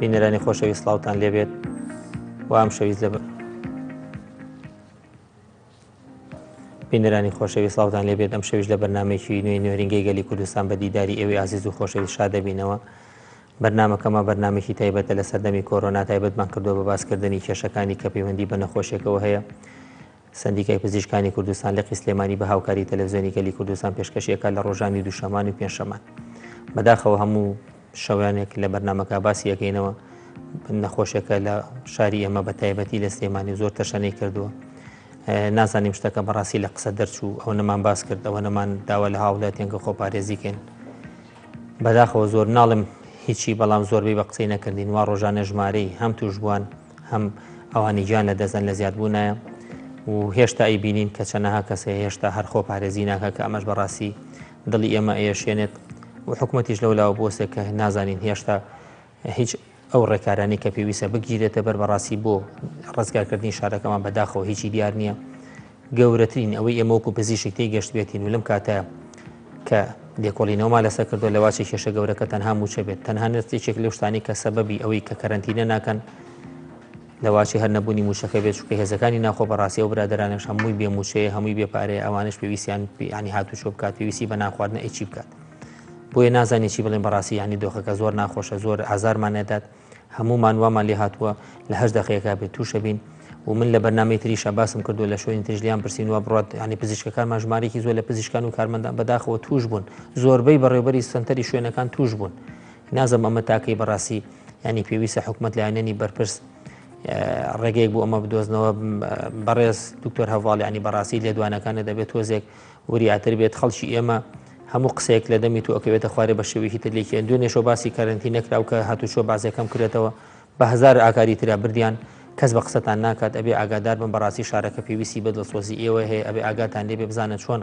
بینەرانی خۆشەویست سڵاوتان لێبێت و ئەم شەویست لە بینەرانی خۆشەویست سڵاوتان لێبێت ئەم شەویش لە بەرنامێکی نوێی نوێرینگەی گەلی کوردستان بە دیداری ئێوەی عزیز و خۆشەویست شاد دەبینەوە. بەرنامەکەمە بەرنامێکی تایبەتە لە سەردەمی کۆرۆنا تایبەتمان کردووە بە باسکردنی کێشەکانی کە پەیوەندی بە نەخۆشیەکەوە هەیە. سندیکای پزیشکانی کوردستان لە قیسلێمانی بە هاوکاری تەلەڤیزیۆنی گەلی کوردستان پێشکەشیەکە لە ڕۆژانی دووشەمان و پێنجشەمان. بەداخەوە هەموو شەوانێک لە بەرنامەکە باسی یەکەینەوە نەخۆشیەکە لە شاری ئێمە بە تایبەتی لە سلێمانی زۆر تەشەنەی کردووە. نازانیم شتەکە بەڕاستی لە قسە دەرچوو ئەو نەمان باس کرد ئەوە نەمان داوە لە هاوڵاتیانکە خۆپارێزیکەین. بەداخەوە زۆر ناڵم هیچی بەڵام زۆربەی بە قسەی نەکردین وا ڕۆژانە ژمارەی هەم توش بووان هەم ئەوانی گیان لە دەزان لە زیادبوونایە و هێشتا ئەیبینین کە چەنەها کەسێ هێشتا هەر خۆپارێزی ناکە کە ئەمەش بەڕاستی دڵی ئێمە ئێشێنێت و حکوومەتیش لەولاوە بۆسێ کە نازانین هێشتا هیچ ئەو ڕێکارانی کە پێویستە بگیرێتە بەر بەڕاستی بۆ ڕزگارکردنی شارەکەمان بەداخەوە هیچی دیار نییە. گەورەترین ئەوەی ئێمە وەکو پزیشک تێی گەشت بێتین و لەم کاتەیە کە لێکۆڵینەوەما لەسەر کردو لەواچی کێشە گەورەکە تەنها موچە بێت تەنها نستێکێک لەو شتانی کە سەبەبی ئەوەی کە کەرەنتینە ناکەن لەواچی هەر نەبوونی موچەکە بێت چونکە هێزەکانی ناخۆ بەڕاستی و برادرانش هەمووی بێ موچەیە هەمووی بێپارەیە ئەوانش پێویستیان ینی هاتوچۆ بکات پێویستی بە ناخواردنە ئەیچی بکات بۆیە نازانی چی بڵێن بەڕاستی ینی دۆخەکە زۆر ناخۆشە زۆر ئازارمان نەدات هەمومان وامان لێ هاتووە لە 8 دقیقەکە بێت تووشە بین و من لە بەرنامەی تریشە باسم کردو لە شوێنی تریژلیان پرسیینەوە بڕات ینی پزیشکەکانمان ژمارەی زۆر لە پزیشکان و کارمەندان بەداخەوە توش بوون زۆربەی بەڕێوەبەری سنتەری شوێنەکان توش بوون. نازم ئەمە تاکەی بەڕاستی ینی پێویستە حکوومەت لایەنێنی بەرپرس ڕێگەیەک بۆ ئەمە بدۆزنەوە بەڕێز دکتۆر هەڤاڵ ینی بەڕاستی لێدوانەکانە دەبێت تۆزێک وریاتر بێت خەڵکی ئێمە هەموو قسەیەک لە دەمی تو ئەکەوێتە خوارێ بە شێوەیەکی تر لێکێن دوێنێشەوە باسی کارنتی نەکراو کە هاتوچۆ بازەکەم کرێتەوە بە هزار ئاکاری ترا بردیان کەس بە قسەتان ناکات ئەبێ ئاگادار بن بەڕاستی شارەکە پێویستی بە دڵسۆزی ئێوە هەیە ئەبێ ئاگاتان لێ بێ بزانە چۆن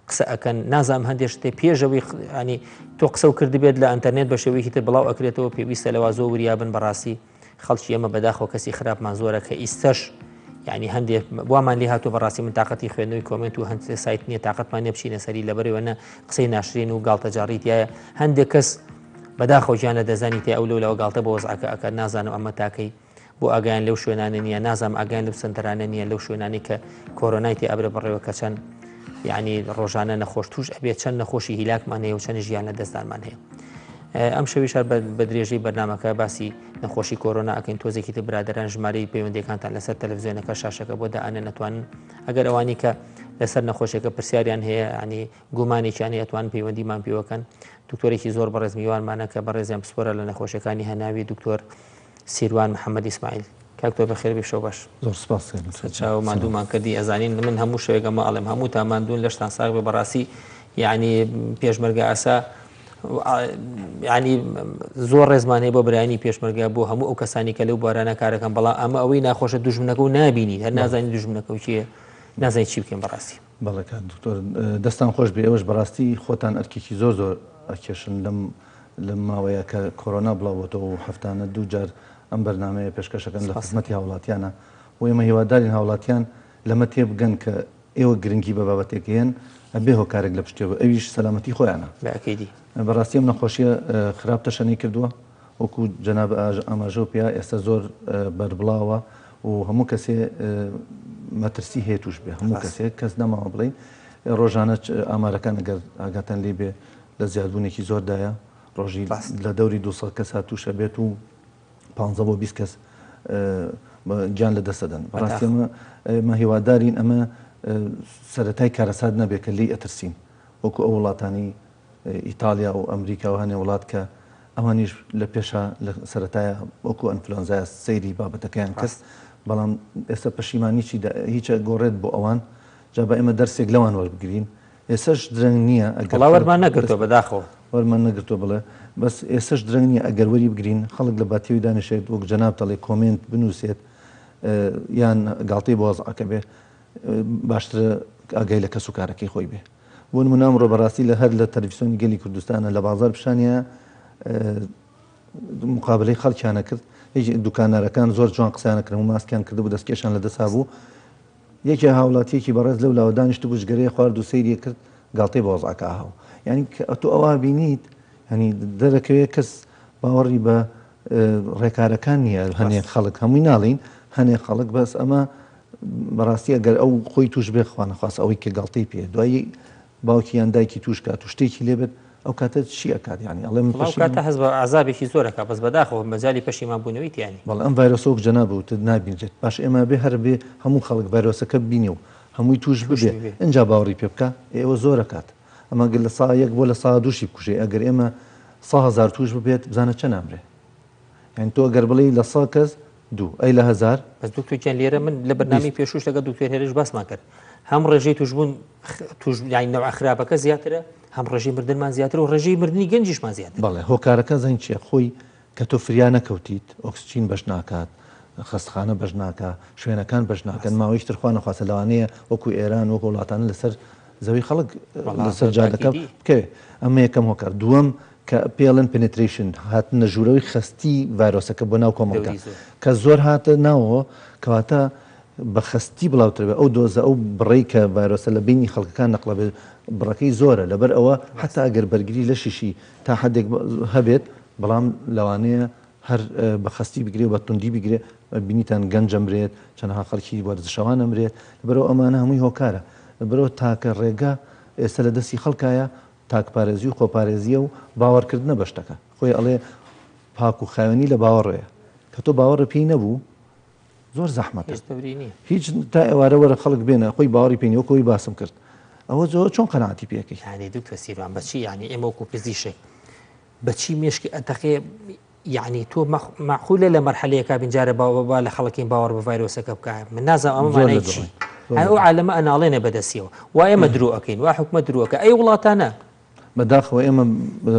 قسە ئەکەن نازام هەندێک شتێ پێشەوەی ینی تۆ قسە و کردی بێت لە ئەنتەرنێت بە شێوەیەکی تر بڵاو ئەکرێتەوە پێویستە لەوا زۆر وریابن بەڕاستی خەڵکی ئێمە بەداخەوە کەسی خراپمان زۆرە کە ئیستەش ینی هەندێک وامان لێ هاتوو بەڕاستی من تااقەتی خوێندنەوەی کۆمنت و هەندێک سایت نییە تااقەتمان نێ بچینە سەری لەبەرەوەنە قسەی ناشرین و گاڵتەجاڕیتایە هەندێک کەس بەداخەوە گیانە دەزانی تێ ئەو لەوە گاڵتە بە وەزعەکە ئەکە نازانم ئەمە تاکەی بۆ ئاگیان لەو شوێنانە نییە نازانم ئاگیان لەو سنتەرانە نییە لەو شوێنانی کە کۆرۆنای تێ ئەبرە بڕێوە کە چەند ینی ڕۆژانە نەخۆش توش ئەبێت چەند نەخۆشی هیلاکمان هەیە و چەند ژیان لە دەستدانمان هەیە. ئەم شەویش بە درێژەی بەرنامەکە باسی نەخۆشی کۆرۆنا ئەکەین تۆزێکی تر برادران ژمارەی پەیوەندیەکانتان لەسەر تەلەڤیزیۆنەکە شاشەکە بۆ دائانە نەتوانن ئەگەر ئەوانی کە لەسەر نەخۆشیەکە پرسیاریان هەیە ینی گومانێکیانی ئەتوان پەیوەندیمان پێوەکەن دکتۆرێکی زۆر بەڕێز میوانمانە کە بەڕێزیان پسپۆرە لە نەخۆشیەکانی هەناوی دکتۆر سیروان محەممەد ئیسماعیل کاکتۆر بەخێر بێ شەو باش زۆر سپاس چاو مادوومان کردی ئەزانین من هەموو شوێگەمە ئەڵێم هەموو تاماندون لەشتان ساغ بێ بەڕاستی ینی پێشمەرگە ئاسا ینی زۆر ڕێزمانەیە بۆ برایانی پێشمەرگە بۆ هەموو ئەو کەسانی کە لەو بارانە کارەکەم بەڵام ئەمە ئەوەی ناخۆشە دوژمنەکە و نبینی هەر نازانی دوژمنەکە و چیە نازانی چی بکەین بەڕاستی بەڵێکات دکتۆر دەستان خۆش بێ ئەوەش بەڕاستی خۆتان ئەرکێکی زۆر زۆر ئەکێشن لەم ماوەیە کە کۆرۆنا بڵاوەتەوە و هەفتانە دوو جار ئەم بەرنامەیە پێشکەشەکەن لە خزمەتی هاوڵاتیانە و ئێمە هیوادارین هاوڵاتیان لەمە تێبگەن کە ئێوە گرنگی بە بابەتێکیان ئەبێ هۆکارێک لە پشتێوە ئەویش سەلامەتی خۆیانە بەئەکیدی بەڕاستی ئەم نەخۆشیە خراپ تەشەنەی کردووە وەکو جەناب ئاماژە و پیا ئێستا زۆر بەربڵاوە و هەموو کەسێ مەترسی هەیە توش بێ هەموو کەسێک کەس نەماوە بڵێ ڕۆژانە ئامارەکان ئەگەر ئاگاتان لێ بێ لە زیادبوونێکی زۆردایە ڕۆژی لە دەوری 200 کەس هاتووشە بێت و 15 بۆ 20 کەس گیان لە دەستەدەن بەڕاستی ئەمە هیوادارین ئەمە سەرەتای کارەسات نەبێت کە لی ئەترسین وەکو ئەو وڵاتانی ئیتالیا و ئەمریکا و هەنێ وڵات کە ئەوانیش لە پێشە لە سەرەتایە وەکو ئەنفلۆنزایە سەیری بابەتەکەیان کەس بەڵام ئێستا پەشیمانیی هیچە گۆڕێت بۆ ئەوان جا بە ئێمە دەرسێک لەوان وەربگرین ئێسش درەنگ نییە ئەگەڵاوەرمان نەگرتووە بەداخەوە وەرمان نەگرتووە بڵێ بەس ئێسش درەنگ نییە ئەگەر وەری بگرین خەڵک لە باتیوی دانیشێت وەک جەناب تەڵێ کۆمنت بنووسێت یان گاڵتەی بۆ وەزعەکە بێ باشترە ئاگای لە کەس و کارەکەی خۆی بێ بۆ نمونە ئەمڕۆ بەڕاستی لە هەر لە تەلەڤیزیۆنی گەلی کوردستانە لە بازار پیشانیە مقابلەی خەڵکیانە کرد دوکانارەکان زۆر جوان قسەیانەکردن و ماسکیان کردبوو دەستکێشان لە دەسا بوو یەکی هاوڵاتیەکی بەڕێز لەو لاوە دانیشت بوو ژگەرەیە خوارد و سەیری کرد گاڵتەی بە وەزعەکە هاو یعنی تۆ ئەوە بینیت ینی دەرەکەوێت کەس باوەڕی بە ڕێکارەکان نییە هەنێک خەڵک هەمووی ناڵین هەنێک خەڵک بەس ئەمە بەڕاستی ئەگەر ئەو خۆی توش بێ خوانەخواست ئەوەی کە گەڵتەی پێ دوایی باوکی یان دایکی توش کات و شتێکی لێبێت ئەو کاتە چی ئەکات ینی ئەڵێ کاتە هەز بە عذابێکی زۆرەکە بەس بەداخەوە مەجای پەشیمان بوونەوەی تیانی بەڵ ئەم ڤایرۆسۆک جەنابوت نابینرێت باش ئێمە بێ هەر بێ هەموو خەڵک ڤایرۆسەکە بینێ و هەمووی توش ببێ اینجا باوەڕی پێ بکە ئێوە زۆرەکات ئەمە گەر لە سا یەک بۆ لە سا دووشی بکوژێ ئەگەر ئێمە 100,000 توش ببێت بزانە چە نامرێ یعنی تۆ گەر بڵێ لە 100 کەس دوو ئەی لە 1000 بەس دکتۆر لێرە من لە بەرنامی پێشوش لەگە دکتۆر هێرش باسمان کرد هەم ڕێژەی توشبوون نەوە خراپەکە زیاترە هەم ڕێژەی مردنمان زیاتر و ڕێژەی مردنی گەنجیشمان زیاتر بەڵێ هۆکارەکە زەنگ چیە خۆی کە تۆ فریا نەکەوتیت ئۆکسچین بەش ناکات خستخانە بەش ناکە شوێنەکان بەش ناکەن ماوەیشتر خوا نەخواستە لەوانەیە وەکو ئێران وەکو وڵاتانە لەسەر زەوی خەڵک لەسەر جادەکە بکەوێ ئەمە یەکەم هۆکار دووەم کە پێڵن پنیتریشن هاتنە ژوورەوەی خستی ڤایرۆسەکە بۆ ناو کۆمەڵگە کە زۆر هاتە ناوەوە کەواتە بە خستی بڵاوتر بێ ئەو دۆزە ئەو بڕێی کە ڤایرۆسە لە بینی خەڵکەکان نەقڵە بێت بڕەکەی زۆرە لەبەر ئەوە حتا ئەگەر بەرگری لە شیشی تا حدێک هەبێت بەڵام لەوانەیە هەر بە خستی بگرێ بە توندی بگرێ بینیتان گەنجەم برێت چەندها خەڵکی وەرزشەوان ئەمرێت لەبەرەوە ئەمانە هەمووی هۆکارە لەبەرەوە تاکە ڕێگا ئێستا لە دەستی خەڵکایە تاکپارێزی و خۆپارێزیە و باوەڕکردنە بە شتەکە خۆی ئەڵێ پاک و خاوێنی لە باوەڕێە کە تۆ باوەڕە پێی نەبوو زۆر زەحمەتە هیچ تا ئێوارە وەرە خەڵک بێنە خۆی باوەڕی پێنی وەکەوەی باسم کرد ئەوە زۆر چۆن قەناعەتی پێکەی یعنی دوکتۆر سیروان بەچی یعنی ئێمە وەکو پزیشک بەچی مێشکی ئەتەقێ یعنی تۆ معقولە لە مەرحەلەیەکا بینجارە باوە لە خەڵکین باوەڕ بە ڤایرۆسەکە بکە من نازانم ئەمە مانای چی ئەو عالەمە ئەناڵێنە بەدەستیەوە وا ئێمە درۆەکەین وا حکومە درۆکە ئەی وڵاتانە بەداخەوە ئێمە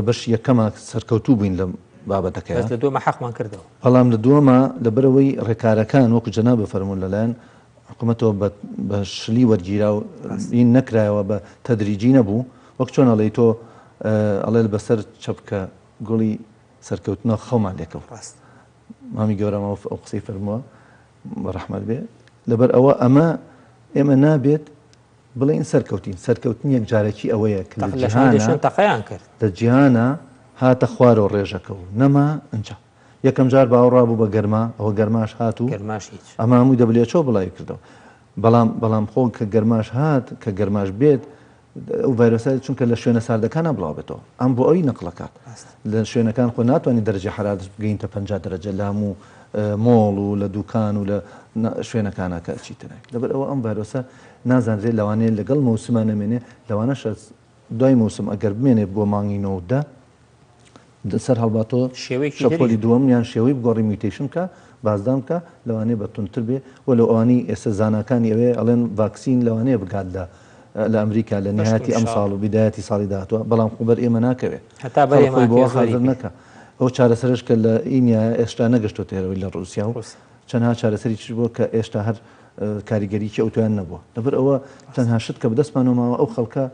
بەش یەکەمە سەرکەوتوو بووین لە بابەتەکە لە دووەمە حەقمان کردەوە بەڵام لە دووەمە لەبەرەوەی ڕێکارەکان وەکو جەناب بەفەرموون لەلایەن حکوومەتەوە بە شلی وەرگیرا و این نەکرایەوە بە تەدریجی نەبوو وەک چۆن ئەڵێ تۆ ئەڵێ بەسەر چەپکە گوڵی سەرکەوتنەوە خەومان لێکەوت مامی گەورەمە ئەو قسەی فەرمووە بەڕەحمەت بێ لەبەر ئەوە ئەمە ئێمە نابێت بڵێن سەرکەوتنی یەک جارێکی ئەوەیە تەقەیان کرد لە جیهانە هاتە خوارەوە ڕێژەکە و نەما ئەنجا یەکەم جار باوەڕابوو بە گەرما ئەوە گەرماش هات و ئەمە هەمووی دەبلێچۆ بڵای کردەوە بەڵام خۆ کە گەرماش هات کە گەرماش بێت ئەو ڤایرۆسە چونکە لە شوێنە ساردەکانە بڵاو بێتەوە ئەم بۆ ئەوی نەقڵەکات لە شوێنەکان خۆ ناتوانانی دەرەجە حرارت بگەینتە 50 دەرەجە لە هەموو مۆڵ و لە دوکان و لە شوێنەکانەکە چیترە لەبەر ئەوە ئەم ڤایرۆسە نازانرێت لەوانەیە لەگەڵ موسمان نەمێنێ لەوانە دوای موسم ئەگەر بمێنێت بۆ مانگی 90 سەر هەڵباتۆ شەپۆلی دووەم یان شێوەی بگۆڕی میوتیشن کە بازدام کە لەوانەیە بەتونتر بێ و لە ئەوانی ئێستا زانکانی ئەوێ ئەڵێن ڤاکسین لەوانەیە بگات لە ئەمریکا لە نهایەتی ئەم ساڵ و بیدایەتی ساڵی داهاتوە بەڵام خۆبەر ئێمە ناکەوێت بۆ حاضر نەکە ئەو چارەسەرش کە لە ئینیا ئێستا نەگەشتۆ تێرەوەی لە ڕوسیا و چەندها چارەسەری چ بووە کە ئێستا هەر کاریگەریکی ئەوتویان نەبووە لەبەر ئەوە تەنها شت کە بەدەستمانەوەماوە ئەو خەڵکە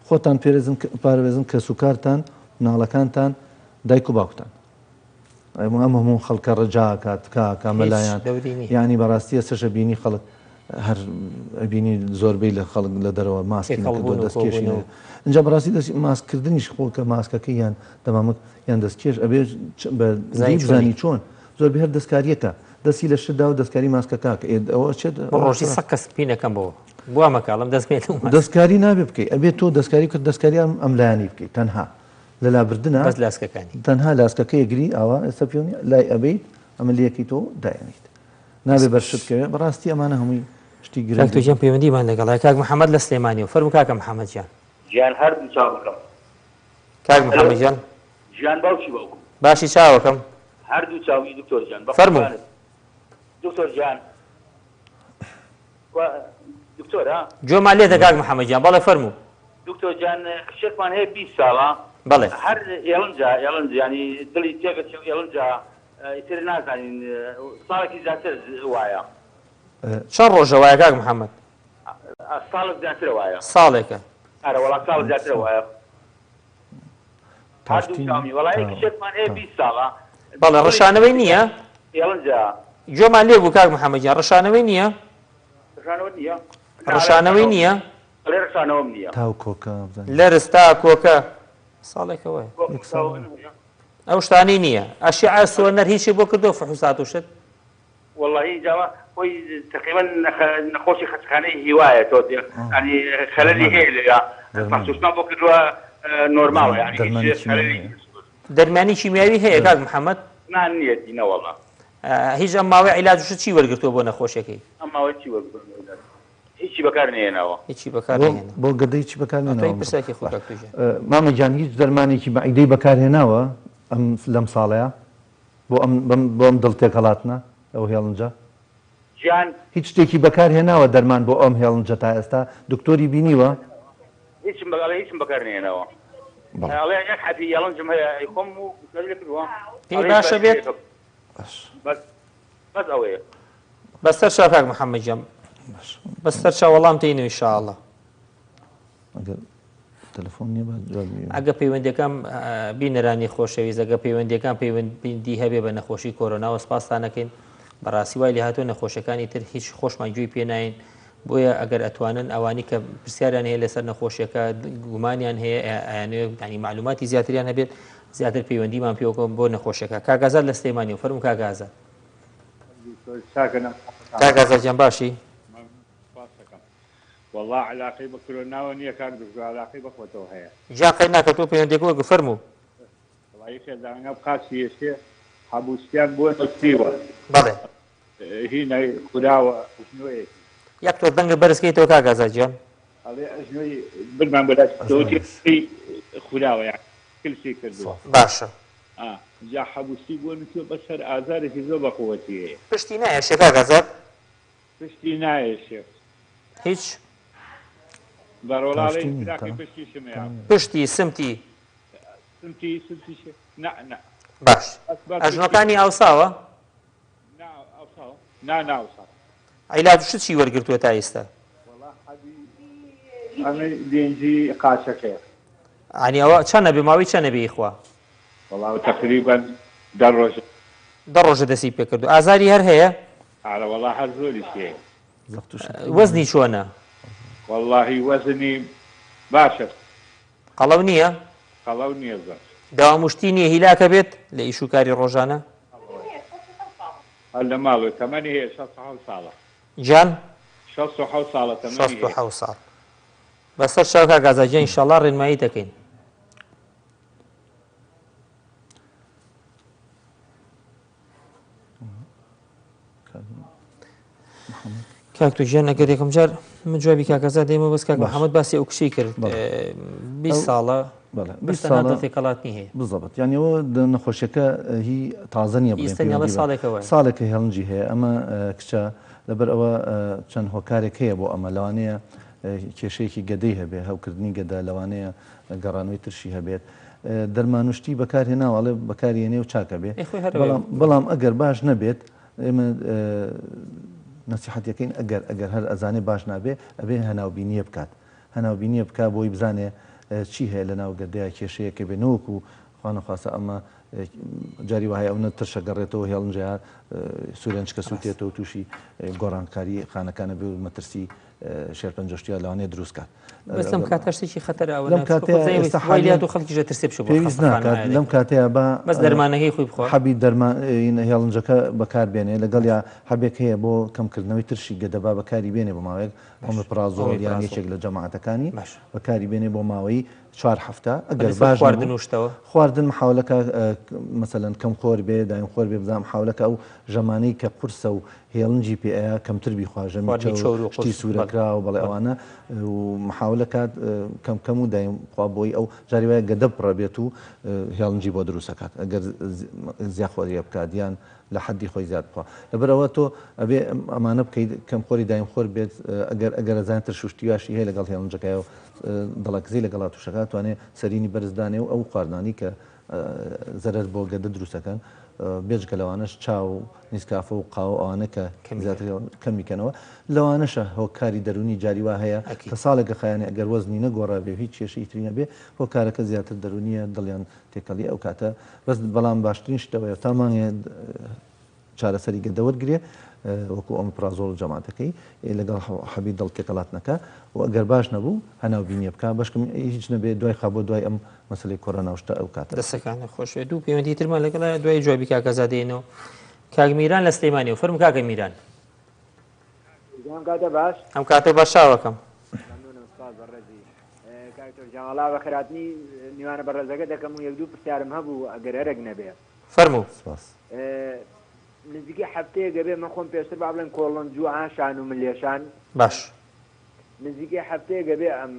خۆتان پارێزن کە سوکارتان ناڵەکانتان دایک و باوکتان ئەم هەموو خەڵکە ڕجاکات کامەلایەن یعنی بەڕاستیە سەشە بینی خەڵک هەر بینی زۆربەی لە خەڵک لە دەرەوە ماسکی نەکردو دەستکێشینەوە اینجا بەڕاستی دەستی ماسکردنیش خۆ کە ماسکەکە یان دەمامک یان دەستکێش ئەبێ بزانی چۆن زۆربەی هەر دەستکاریەکە دەستی لە شتدا و دەستکاری ماسکەکە ئەوە چێت ڕۆژی سەد کەس پینەکەم بۆ بوا مەکاڵم دەستکاری نابێ بکەیت ئەبێت تۆ دەستکاری کرد دەستکاری ئەم لایانی بکەیت تەنها لە لابردنە بەس لاسکەکانی تەنها لاسکەکە یەگری ئاوا ئێستا پێونی لای ئەبیت ئەمەلیەکی تۆ دایانیت نابێ بەرشتکەوێت بەڕاستی ئەمانە هەمووی شتی گرنگتوجیان پەیوەندیمان لەگەڵای کاک محەممەد لە سلێمانی و فەرموو کاکە محەممەد جیان ژیان هەردوو چاو بکەم کاک محەممەد جیان ژیان باوکی باوکم باشی چاوەکەم هەردوو چاوی دکتۆر جیان فەرموو دکتۆر جیان دکتۆر جۆمان لێتە کاک محەممەد جیان بەڵێ فەرموو دکتۆر جیان کچێکمان هەیە 20 ساڵە بەڵێ هەر ئێڵنجا ینی دڵی تێگەچ ئێڵنجا ئیتر نازانین ساڵێکی زیاتر وایە چەند ڕۆژە وایە کاک محەممەد ساڵێک زیاتر وایە ساڵێکە ئەرە وڵا ساڵ زیاتر وایە هەردوو چاومی وەڵای کچێکمان هەیە 20 ساڵە بەڵێ ڕەشانەوەی نییە ئێڵنجا جۆمان لێ بوو کاک محەممەد جیان ڕەشانەوەی نییە ڕەشانەوەی نییە ڕێڕشانەوەم نییە تاو کۆکە لەرز تا کۆکە ساڵێکەوەی ئەو شتانی نییە ئەشیعە سۆنەر هیچی بۆ کردو فحوسات و شت والله جاوا هوی تقریبا نخۆشی خەچخانەی هیوایە تۆ ینی خەلەلی هەیە لێرە مەخسوسمان بۆ کردووە نۆرماڵە ینی دەرمانی کیمیاوی هەیە کاک محەممەد نان نییە دینە وەڵا هیچ ئەم ماوەی عیلاج وشت چی وەرگرتووە بۆ نەخۆشیەکەی ئەم ماوەی چی وەرگرتووە هیچی بەکار نهێناوە هیچی بەکارهێنا بۆ گەدەی چی بەکارهێناوە پرساکی خۆ کاک توژە مامەجان هیچ دەرمانێکی بەعیدەی بەکارهێناوە ئەم لەم ساڵەیە بۆ ئەم دڵتێک هەڵاتنە ئەو هێڵنجە گیان هیچ شتێکی بەکارهێناوە دەرمان بۆ ئەم هێڵنجە تا ئێستا دکتۆری بینیوە هیچم بەگەڵی هیچم بەکار نهێناوە ئەڵێ یەک حەفی یاڵنجم هەیە خۆم و لێ کردووە پێی باشە بێت بەس ئەوەیە بەسەر چاو کاک محەممەد جەم بەسەر چاو وەڵام تێنەوە ئینشاءڵڵا ئەگەر تەلەفۆن نییە بە جواب ئەگە پەیوەندەکەم بینەرانی خۆشەویست ئەگە پەیوەندەکان پەیوەندی هەبێ بە نەخۆشی کۆرۆناوە سپاسانەکەین بەڕاستی وای لێ هاتووە نەخۆشیەکانی تر هیچ خۆشمان گوێی پێ ناین بۆیە ئەگەر ئەتوانن ئەوانی کە پرسیاریان هەیە لەسەر نەخۆشیەکە گومانیان هەیە ینی معلوماتی زیاتریان هەبێت زیاتر پەیوەندیمان پێوەکە بۆ نەخۆشیەکە کاگازات لە سلێمانی و فەرموو کاگازات کاگازات جەم باشی والله علاقەی بە کۆرۆناوە نییە کار دکتۆر علاقەی بەخۆتەوە هەیە جاقەی ناکە تۆ پەیوەندێکەوە گفەرموو وڵی خێزانە بقاسی یەشێ هەبووستیان بۆ نووسیوە بەڵێ هینای خوراوە ژنوەیەکی یەک تۆ دەنگە بەرزکەیتەوە کاگازات جیان ئەڵێ ژنۆی برمان بەدەستی خوراوە کلسی کردووە باشە جا حەبوستی بۆ نووسیوە بەسەر ئازارێکی زۆر بەقوەتی هەیە پشتی نایەشێ کاگازات پشتی نایەشێ هیچ بەڕۆڵاڵی فراقی پشتی شمەیە پشتی سمتی سمتی نه باش ئەژنۆکانی ئاوساوە ناوسا عیلاج شت چی وەرگرتووە تا ئێستا ئەمە دێنجی قاچەکەیە عنی ئەوە چەندە بێ ماوەی چەندە بێ خوا وەڵاو تقریبا دەڕۆژ ڕۆژە دەسی پێ کردو ئازاری هەر هەیە ئارە وەڵا هەر زۆری شێ وەزنی چۆنە واللهی وەزنی باشە قەڵەو نییە قەڵەو نییە زۆر داوامشتی نییە هیلاکە بێت لە ئیشوکاری ڕۆژانە هەر لە ماڵوی تەمەنی هەیە 16 ساڵە جان 16 ساڵە تەمەنی 16 ساڵ بەسەر شاوکە گازاجە ئینشاءڵڵا ڕێنمایی دەکەین کاک تو ژیان ئەگەر یەکەم جار من جوابی کاکەزا دێمە بەس کاک محەممەد باسی ئەو کشەی کرد 20 ساڵە تێکەڵاتنی هەیە بزەبێت یانیەوە نەخۆشیەکە هی تازە نییە ساڵێکە هێڵنجی هەیە ئەمە کچە لەبەر ئەوە چەند هۆکارێک هەیە بۆ ئەمە لەوانەیە کێشەیەکی گەدەی هەبێ هەوکردنی گەدا لەوانەیە گەڕانەوەی ترشی هەبێت دەرمانوشتی بەکارهێناوەڵێ بەکارهێنێ و چاکە بێ بەڵام ئەگەر باش نەبێت ئێمە نەسیحەتەکەین ئەگەر هەر ئەزانێ باش نابێ ئەبێ هەناوبینیە بکات هەناوبینیە بکات بۆی بزانێ چی هەیە لە ناو گەردەیە کێشەیەکە بێ نەوەکو خوانەخواسە ئەمە جاری وایە ئەو نەترشە گەڕێتەوە هێڵنجە سوورێنج کە سووتێتەوە تووشی گۆڕانکاری خانەکانە بێ و مەترسی شێرپەنجەشتیا لەوانەیە دروست کات بەس لەم کاتە شتێکی خەتەرەوە لەم کاتەیە و خەڵکیژە ترسێ بشە پێویست ناکات لەم کاتەیە بەس دەرمانەکەی خۆی بخۆ حەبی دەرمان هێڵنجەکە بەکاربێنێ لەگەڵ یا حەبێک هەیە بۆ کەمکردنەوەی ترشی گەدەبا بەکاری بێنێ بۆ ماوەیەک ئۆمپرازۆل یان یەکێک لە جەماعەتەکانی بەکاری بێنێ بۆ ماوەی 4 هەفتە ئەگەر باش خواردن محاولەکە مەسەلەن کەم خۆر بێ دایم خۆر بێ بزانام حاولەکە ئەو ژەمانەی کە قورسە و هێڵنجی پێەیە کەمتر بیخواژەمی سوورەکرا و بەڵێ ئەوانە و محاولەکات کەم و دایم خوا بۆی ئەو جاری وایە گەدە بڕەبێت و هێڵنجی بۆ دروستەکات ئەگەر زیاخۆریە بکات یان لە حەدی خۆی زیاد بخوا لەبەرەوە تۆ ئەبێ ئەمانە بکەیت کەم خۆری دایم خۆر بێت ئەگەر ئەزانتر شوشتیواشی هەیە لەگەڵ هێڵنجەکەی و دەڵکزی لەگەڵا تووشەکە توانێت سەرینی بەرزدانێ و ئەو خواردانی کە زەرەر بۆ گەدە دروستەکەن بێجگە لەوانش چاو و نیسکافە و قاو ئەوانە کە کەمیکەنەوە لەوانەشە هۆکاری دەرونی جاریوا هەیە کە ساڵێکە خیانێ ئەگەر وەزنی نەگۆڕا بێ هیچ کێشەی ترینە بێ هۆکارەکە زیاتر دەرونیە دڵیان تێکەڵی ئەو کاتە بەس بەڵام باشترین شتەوەیە تامانێ چارەسەری گەدە وەرگێ وەکو ئۆمپرازۆڵ جەماتەکەی لەگەڵ حەبی دڵ تێکەڵات نەکە و ئەگەر باش نەبوو هەناوبینیە بکە بەشکم هیچ نەبێت دوای خابۆ دوای ئەم مەسلەی کۆرۆناوشتە ئەو کاتە دەستەکانە خۆشوێت دوو پەیوەندی ترمان لەگەڵ دوای جوابی کاکەزادێنەوە کاگمیران لە سلەیمانی و فەرمو کاکە میران باش ئەم کاتە باشاوەکەم جاڵا بە خراپنی میوانە بەڕێزەکە دەکەم و یەک دوو پرسیارم هەبوو ئەگەر هەرێک نەبێ فەرموو نزیکی هەفتەیە گەبێ من خۆم پێشتر با بڵێن کۆڵنجوو ئاشان و ملێشان باش نزیکی هەفتەیە گەبێ ئەم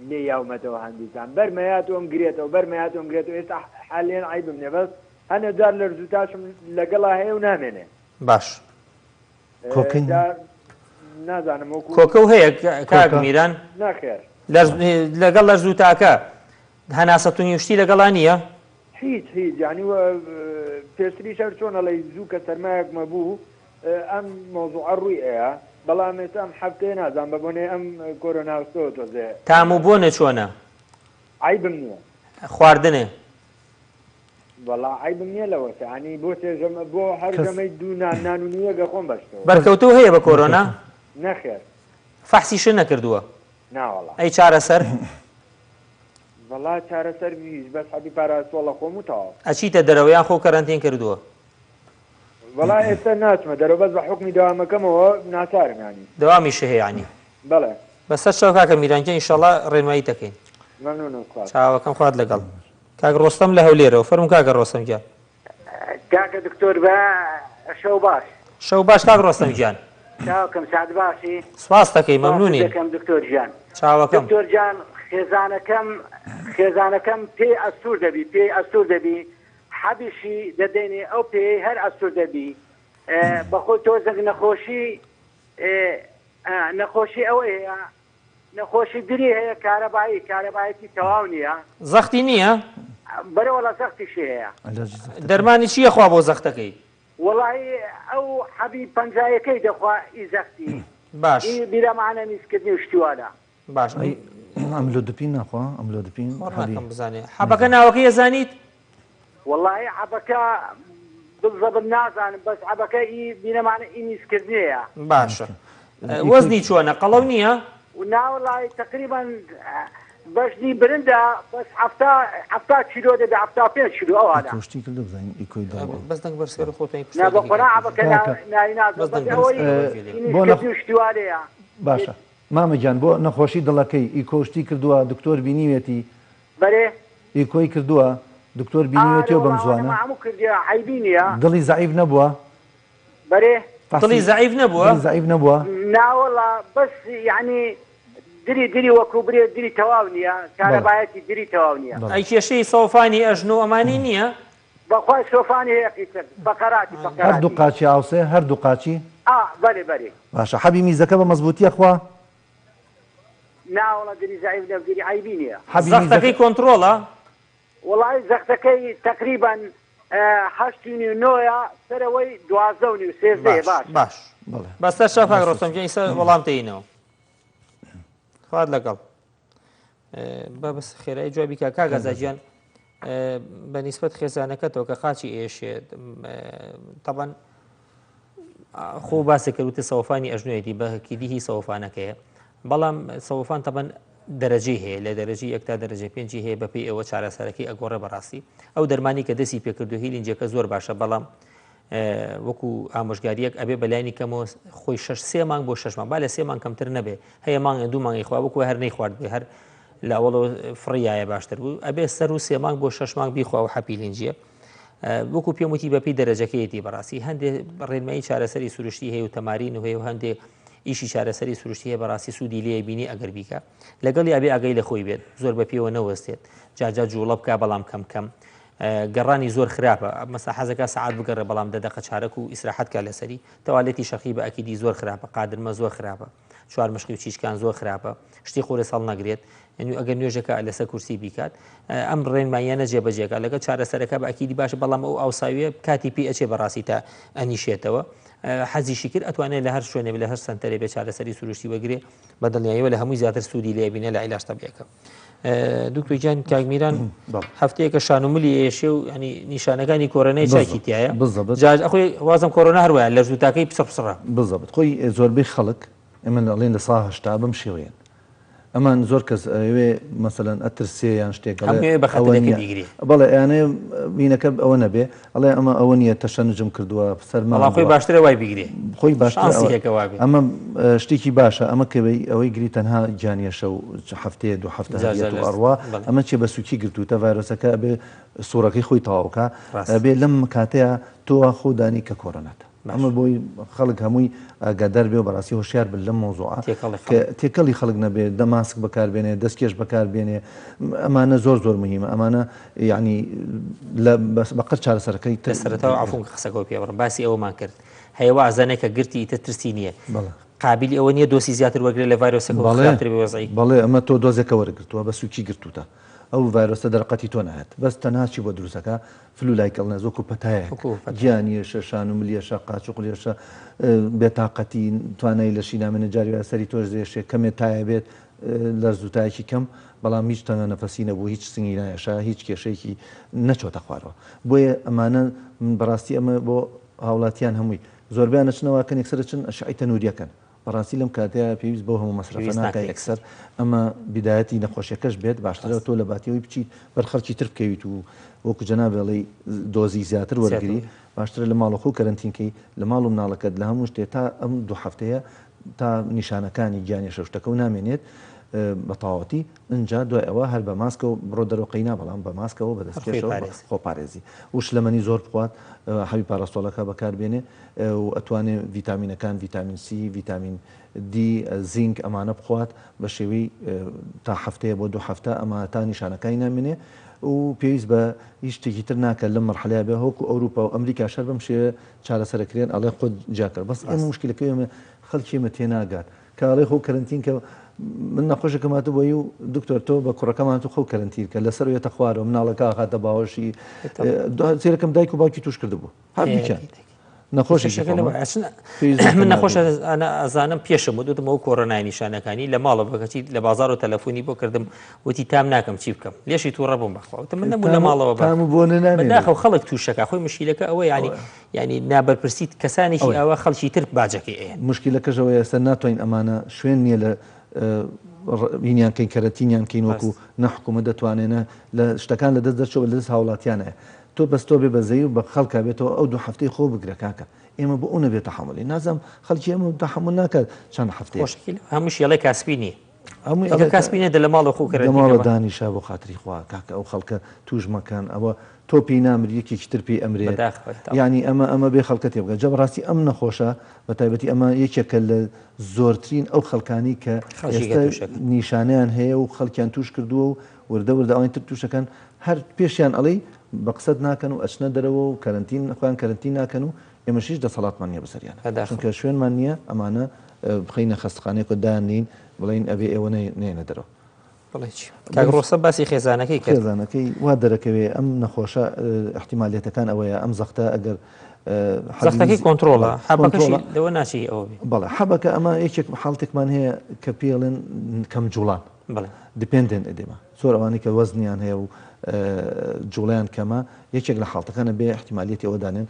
لێ یاومەتەوە هەندیسان بەرمەیاتۆم گرێتەوە بەرمەیاتۆم گرێتەوە ئێستا حالێن عیبم نێ بەس هەنە جار لە ڕزوتاشم لەگەڵا هەیە و نامێنێ باش نازانم کۆکە و هەیە کاک میران ناخێر لەگەڵ لە زووتاکە هەناسەتونی شتی لەگەڵا نییە هیچ یعنی پێشتری شەر چۆنە لەی زوو کە سەرمایەکمە بوو ئەم مۆزوع ڕووی ئەیە بەڵام ئێستا ئەم هەفتەیە نازان بەبوونێ ئەم کۆرۆناوستەوە تۆزێ تام و بۆنە چۆنە عیبم نییە خواردنێ وەڵا عیبم نییە لەوەسە ینی بۆ تێژەمە بۆ هەر ژەمەی دوو نان و نیوەگە خۆم بەشتەوە بەرکەوتەوە هەیە بە کۆرۆنا نەخێر فەحسیشن نەکردووە ناوەڵا ئەی چارەسەر وەڵا چارەسەر ویش بەس حەبی پاراسۆڵە خۆم و تەواو ئەچیتە دەرەوەیان خۆ کەرەنتین کردووە وەڵا ئێستا ناچمە دەرەوە بەس بە حکمی داوامەکەمەوە ناچارم ینی دەوامیشە هەیەانی بەڵێ بەسەر شەو کاکە میرانکە ئینشەڵا ڕێنمایی دەکەین مەمنونم چاوەکەم خوارد لەگەڵ کاک ڕۆستەم لە هەولێرەوە فەرموو کاکە ڕۆستەم گیان کاکە دکتۆر بە شەو باش شەو باش کاک ڕۆستەم گیان چاوکەم سعد باشی سواس دەکەی مەمنونی دەکەم دکتۆر ژیان چاوەکەم دکتۆر جان خێزانەکەم پێی ئەستور دەبی حەبیشی دەدەینێ ئەو پێی هەر ئەستور دەبی بەخۆی تۆزێک نەخۆشی ئەوەیە نەخۆشی دری هەیە کارەبایەتی تەواو نییە زەختی نییە بەرەوەڵە زەختیشی هەیە دەرمانی چییە خوا بۆ زەختەکەی وڵی ئەو حەبی پەنجایەکەی دەخوا ئی زەختی باش بیرەمانە میزکردنی و شتیوانە باش ئەملۆدپین ناخوا ئەملۆدپین بزانێ حەبەکە ناوەکەی ەزانیت وڵی حەبەکە بزەبن نازانم بەس حەبەکە ئی بیرەمانە ئی میزکردنیەیە باشە وەزنی چۆنە قەڵەو نییە ناوڵی تقریبا بەشنی برندە بەس هەفتا کیلۆ دەبێ 75 کیلۆ ئەوانە کۆشتی کردو بزانین ئیکۆی بەس دەنگ بەرسەر خۆتەی بە قۆنا حەبەکە ناینازەوەی شتیوانەیە باشە مامەگیان بۆ نەخۆشی دڵەکەی ئیکۆشتی کردووە دکتۆر بینیوێتی بەرێ ئیکۆی کردووە دکتۆر بینیوێتیەوە بەم زوانە دڵی زعیف نەبووە بەرێ دڵی زعیف نەبووە ناوەڵا بەس یعنی دری وەکو برێ دری تەواو نییە کارەبایەتی دری تەواو نییە ئەی کێشەی سەوفانی ئەژن و ئەمانی نییە بەخوای سۆفانی هەیە قیتر بەقەراتی هەردوو قاچی ئاوسێ هەردوو قاچی بەرێ باشە حەبی میزەکە بە مەزبوطیە خوا ناوەڵە دری زعیف نە دری عیبی نییە زەختەکەی کۆنتڕۆڵە وڵی زەختەکەی تقریبا 8.9 سەرەوەی 12.3 باش بەسەر شەفاک ڕۆستەمگیان ئیسا وەڵام تێینەوە خوارد لەگەڵ بەس خێرایی جوابی کاگازاجیان بەنیسبەت خێزانەکەتەوە کە قاچی ئێشێت تەبەن خۆ باسی کردوتە سەوفانی ئەژنوێتی بەکیدی هی سەوفانەکەیە بەڵام سەوفان تەبەن دەرەجەی هەیە لە دەرەجی 1 تا دەرەجەی 5 هەیە بەپێی ئەوە چارەسەرەکەی ئەگۆڕە بەڕاستی ئەو دەرمانی کە دەستی پێکردو هیلینجەکە زۆر باشە بەڵام وەکو ئامۆژگاریەک ئەبێ بەلایانی کەمەوە خۆی 6 مانگ بۆ 6 مانگ با لە 3 مانگ کەمتر نەبێ هەیە مانگە 2 مانگی خوا وەکو هەر نەیخوارد بێ هەر لە ئەوڵەوە فڕیایە باشتر بوو ئەبێ سەر و 3 مانگ بۆ 6 مانگ بیخوا و حەپیلینجیە وەکو پێم وتی بەپی دەرەجەکەیەتی بەڕاستی هەندێک ڕێنمایی چارەسەری سروشتی هەیە و تەمارین و هەیە و هەندێک ئیشی چارەسەری سروشتی هەیە بەڕاستی سوودی لێ بینی ئەگەر بیکە لەگەڵی ئەبێ ئاگەی لە خۆی بێت زۆر بەپێوە نەوەستێت جاجا جوڵە بکە بەڵام کەم گەڕانی زۆر خراپە مەسا حەزەکە سەعات بگەڕێ بەڵام دەدەقە چارەک و ئیسراحەت کا لەسەری تەواڵێتی شەقی بە ئەکیدی زۆر خراپە قادرمە زۆر خراپە چوار مشقی و چیشکان زۆر خراپە شتی خۆرە ساڵ نەگرێت ئەگەر نوێژەکە لەسەر کورسی بیکات ئەم ڕێنماییانە جێبەجێکە لەگەڵ چارەسەرەکە بە ئەکیدی باشە بەڵام ئەو ئاوساویە کاتی پێ ئەچێ بەڕاستی تا ئەنیشێتەوە حەزیشی کرد ئەتوانێت لە هەر شوێنێ لە هەر سنتەرێ بێ چارەسەری سروشتی وەگرێ بە دڵنیاییەوە لە هەمووی زیاتر سوودی لێبینە لە عیلاج تەبیەکە. دکتۆر گیان کاگمیران هەفتەیەکە شانوملی ئێشێ و ینی نیشانەکانی کۆرۆنای چاکی تایە ئەخۆی وازم کۆرۆنا هەروایە لە ژووتاکەی پسڕ بزەبت خۆی زۆربەی خەڵک ئێمە ئەڵێن لە سا هەشتا بەم شێوەیەن ئەمان زۆر کەس ئەوێ مەسەلەن ئەترسێ یان شتێک بەڵێ یانێ بینەکە ئەوە نەبێ ئەڵێ ئەمە ئەوە نیە تەشەنجم کردووە سەرمان خۆی باشترە وای بگرێ خۆی باشتر ئەمە شتێکی باشە ئەمە کەبەی ئەوەی گری تەنها جانیەشە و هەفتەیە دو هەفتە ئەڕوا ئەمە چێ بە سوکی گرتوتە ڤایرۆسەکە بێ سوورەکەی خۆی تەواوکە بێ لەم کاتەیە تۆ خۆدانی کە کۆرۆناتە ئەمە بۆی خەڵک هەمووی ئاگادار بێ و بەڕاستی هۆشیار بن لەم مۆزوعە تێکەڵی خەڵک نەبێ دەماسک بەکاربێنێ دەستکێش بەکاربێنێ ئەمانە زۆر زۆر مهمە ئەمانە یعنی بەقەت چارەسەرەکەی سەرەتاوە عەفوم قسەکەەوە پێبڕم باسی ئەومان کرد هەیە وازانێکە گرتی ئیتە ترسی نییە قابلی ئەوە نییە دۆسی زیاتر وەگرێت لە ڤایرۆسەکە بەڵێ ئەمە تۆ دۆزێکە وەرگرتووە بە سوکی گرتوتە ئەو ڤایرۆسە دەرقەتی تۆ نهات بەس تەنهاچی بۆ دروستەکە فلولایکەڵ نەزۆک و پەتایە گیانیەشە شانوملیەشە قاچوقلیەشە بێتاقەتی توانای لە شینامە جاریوە سەری تۆش دێشێ کەمێت تایە بێت لە زووتایەکی کەم بەڵام هیچ تەنە نەفەسی نەبوو هیچ سنگی نایەشە هیچ کێشەیەکی نەچۆتە خوارەوە بۆیە ئەمانە بەڕاستی ئەمە بۆ هاوڵاتیان هەمووی زۆربیان نەچنەوەکەن یەکسەر چن ئەشعی تەنووریەکەن بەڕاستی لەم کاتەیە پێویست بۆ هەموو مەسرفە ناکە یەکسەر ئەمە بیدایەتی نەخۆشیەکەش بێت باشترە تۆ لە باتیەوەی بچیت بەرخەرکی تر بکەویت و وەکو جەنابێڵی دۆزی زیاتر وەرگری باشترە لە ماڵەخۆ و کەرنتینکەی لە ماڵ و مناڵەکەت لە هەموو شتێ تا ئەم دوو هەفتەیە تا نیشانەکانی گیانی شەشتەکە و نامێنێت بە تەواوەتی ئەجا دوای ئەوە هەر بە ماسکە و بڕۆ دەرەوەقەینا بەڵام بە ماسکەوە بەدەستکێشەوە خۆپارێزی وش لەمەنی زۆر بخوات هەوی پاراستۆلەکە بەکاربێنێ و ئەتوانێت ڤیتامینەکان ڤیتامین سی ڤیتامین دی زینک ئەمانە بخوات بە شێوەی تا هەفتەیە بۆ دوو هەفتە ئەمە تا نیشانەکانی نامێنێ و پێویست بە هیچ شتێکی تر ناکە لەم مەرحەلەیە بێ هۆکو ئەوروپا و ئەمریکا شەر بەم شێوە چارەسەرەکرێن ئەڵێ خۆت جاکرد بەس ئەمە مشکلەکەی ئێمە خەڵکی ئێمە تێناگات کە ئەڵێ خۆ کەرنتینکە من نەخۆشەکەماتە بۆی و دکتۆر تۆ بە کوڕەکەمان تو خۆ کەرنتینکە لەسەر وێتە خوارەوە مناڵەکە هاتە باوەشی سێرەکەم دایک و باوکی توش کردبوو هەردووکیان نەخۆشی من نەخۆش ئەزانم پێشم و دوتمەوە کۆڕۆنای نیشانەکانی لە ماڵە بکەچیت لە بازار و تەلەفۆنی بۆ کردم وتی تام ناکەم چی بکەم لێشی تووڕە بووم بەخواوتە من نەبوو لە ماڵەوە بەداخە خەڵک تووشەکە خۆی مشکلەکە ئەوە ینی نابەرپرسیت کەسانێکی ئەوە خەڵکی تر باجەکەی ئەیان مشکلەکەشەوە ئێستا ناتوانین ئەمانە شوێن نییە لە بینیان کەین کەرەتینیان کەین وەکو نەحکومە دەتوانێنە لە شتەکان لە دەست دەرچەوە لە دەست هاوڵاتیانەیە تۆ بەستۆ بێ بەزەی و بە خەڵکە بێتەوە ئەو دوو هەفتەی خۆ بگرە کاکە ئێمە بۆ ئەو نەبێت تەحملی نازم خەڵکی ئێمە تەحمل ناکات چەند هەفتەیە هەموو شێڵێ کاسبی نیە کاسبینێ دە لە ماڵە خۆ ماڵە دانیشا بۆ خاتری خوا کاکە ئەو خەڵکە توش مەکان ئەوە تۆ پێی نامر یەکێکی تر پێی ئەمرێت ینی ئەمە بێ خەڵکە تێ بگە جەبڕاستی ئەم نەخۆشە بە تایبەتی ئەمە یەکێکە لە زۆرترین ئەو خەڵکانی کە نیشانیان هەیە و خەڵکیان توش کردووە و وردە ئەوین تر توشەکەن هەر پێشیان ئەڵێ بە قسەت ناکەن و ئەچنە دەرەوە و کەرنتین خۆیان کەرنتین ناکەن و ئێمەشیش دەسەڵاتمان نییە بەسەریان چونکە شوێنمان نییە ئەمانە بخینە خەستخانەیەک و دانین بڵین ئەبێ ئێوە نێنە دەرەوە کاگڕۆسە باسی خێزانەکەی خێزانەکەی وا دەرەکەوێ ئەم نەخۆشە احتیمالیەتەکان ئەوەیە ئەم زەختە ئەگەر زەختەکەی کۆنتترۆڵە لەوە ناچی ئەوە بەڵێ حەبەکە ئەمە یەکێک حاڵتێکمان هەیە کە پێڵێن کەم جوڵان دیپندنت ئەدێمە زۆر ئەوانی کە وەزنیان هەیە و جوڵیان کەمە یەکێک لە حاڵتەکانە بێ احتیمالیەتی ئەوە دانێن